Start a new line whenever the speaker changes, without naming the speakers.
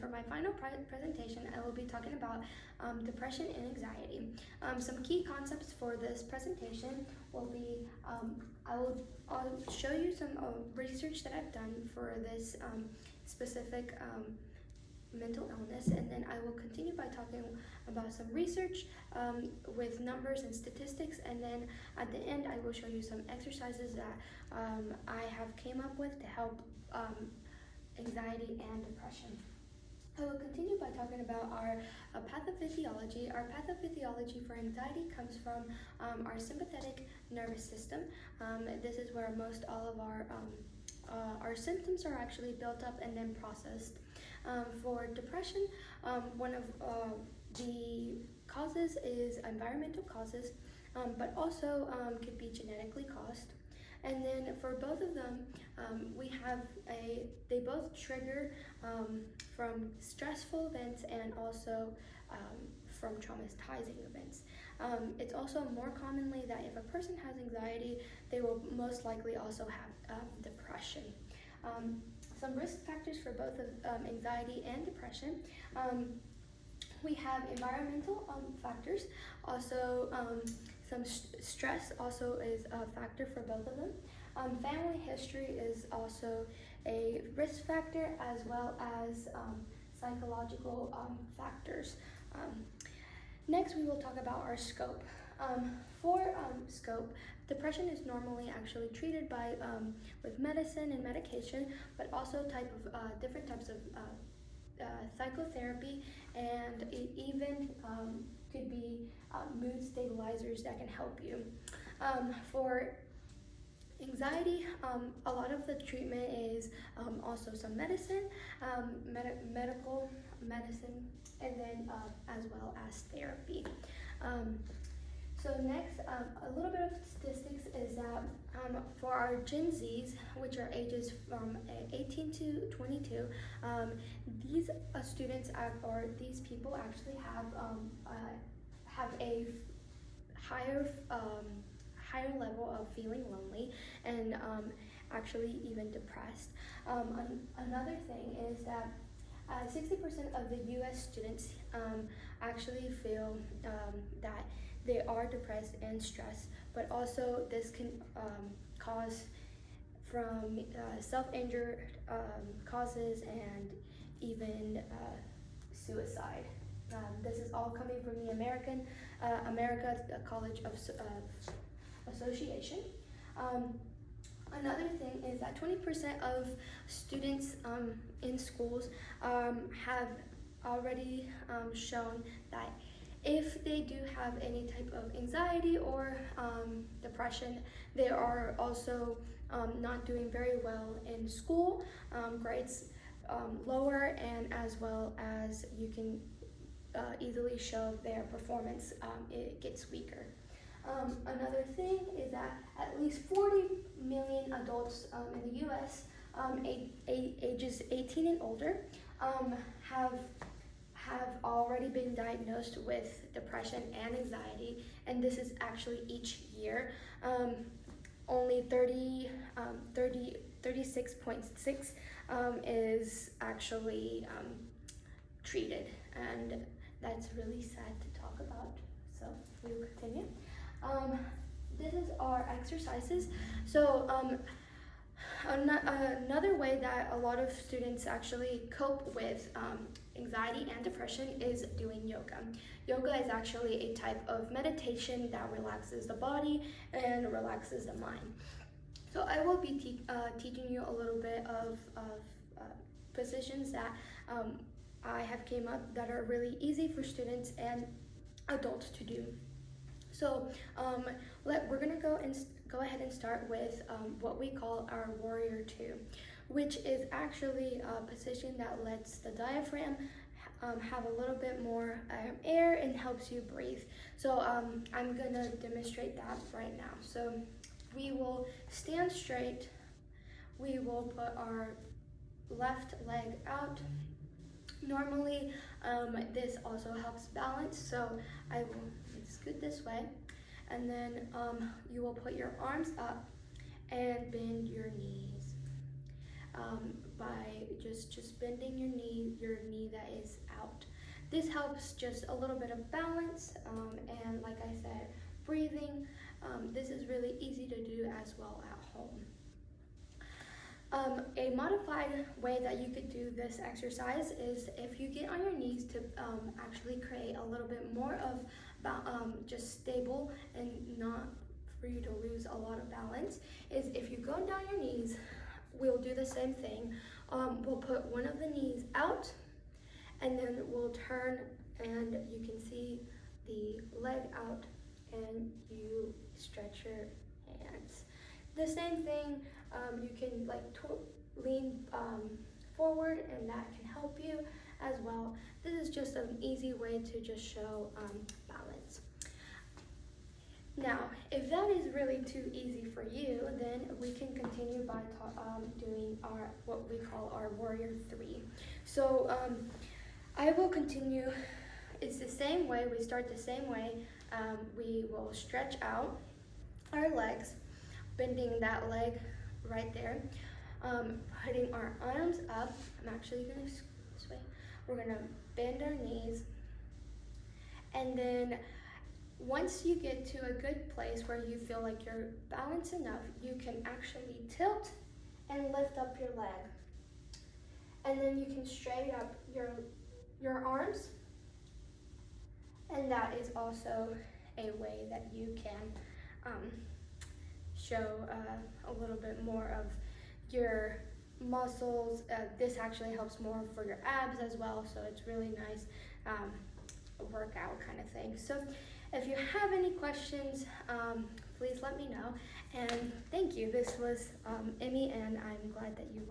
for my final presentation, I will be talking about depression and anxiety. Some key concepts for this presentation will be, I'll show you some research that I've done for this specific mental illness, and then I will continue by talking about some research with numbers and statistics, and then at the end I will show you some exercises that I have came up with to help anxiety and depression. I will continue by talking about our pathophysiology. Our pathophysiology for anxiety comes from our sympathetic nervous system. This is where most all of our symptoms are actually built up and then processed. For depression, one of the causes is environmental causes, but also could be genetically caused. And then for both of them, they both trigger from stressful events and also from traumatizing events. It's also more commonly that if a person has anxiety, they will most likely also have depression. Some risk factors for both of anxiety and depression. We have environmental factors, also some stress also is a factor for both of them. Family history is also a risk factor, as well as psychological factors. Next, we will talk about our scope. For scope, depression is normally actually treated by with medicine and medication, but also different types of psychotherapy, and it even could be mood stabilizers that can help you. For anxiety, a lot of the treatment is also some medicine, medical medicine, and then as well as therapy. So next, a little bit of statistics is that for our Gen Zs, which are ages from 18 to 22, these students or these people actually have a higher level of feeling lonely and actually even depressed. Another thing is that 60% of the U.S. students actually feel that they are depressed and stressed, but also this can cause from self-injured causes and even suicide. This is all coming from the American College of Association. Another thing is that 20% of students in schools have already shown that if they do have any type of anxiety or depression, they are also not doing very well in school, grades lower, and as well as you can easily show their performance, it gets weaker. Another thing is that at least 40 million adults in the U.S. Ages 18 and older have already been diagnosed with depression and anxiety, and this is actually each year. Only 36.6 is actually treated, and that's really sad to talk about. So we will continue. This is our exercises. So another way that a lot of students actually cope with anxiety and depression is doing yoga. Yoga is actually a type of meditation that relaxes the body and relaxes the mind. So I will be teaching you a little bit of positions that I have came up that are really easy for students and adults to do. So we're gonna go ahead and start with what we call our Warrior 2, which is actually a position that lets the diaphragm have a little bit more air and helps you breathe. So I'm gonna demonstrate that right now. So we will stand straight. We will put our left leg out. Normally, this also helps balance, so I will scoot this way, and then you will put your arms up and bend your knees. by just bending your knee that is out. This helps just a little bit of balance, and like I said, breathing. This is really easy to do as well at home. A modified way that you could do this exercise is if you get on your knees to actually create a little bit more of just stable and not for you to lose a lot of balance, is if you go down your knees, we'll do the same thing. We'll put one of the knees out, and then we'll turn, and you can see the leg out, and you stretch your hands. The same thing, you can lean forward, and that can help you as well. This is just an easy way to just show balance. Now, if that is really too easy for you, then we can continue by doing what we call our Warrior 3. So I will continue. It's the same way. We start the same way. We will stretch out our legs, bending that leg right there, putting our arms up. I'm actually going to scoot this way. We're going to bend our knees, and then once you get to a good place where you feel like you're balanced enough, you can actually tilt and lift up your leg. And then you can straighten up your arms, and that is also a way that you can show a little bit more of your muscles. This actually helps more for your abs as well, so it's really nice workout kind of thing. So if you have any questions, please let me know, and thank you. This was Emmy, and I'm glad that you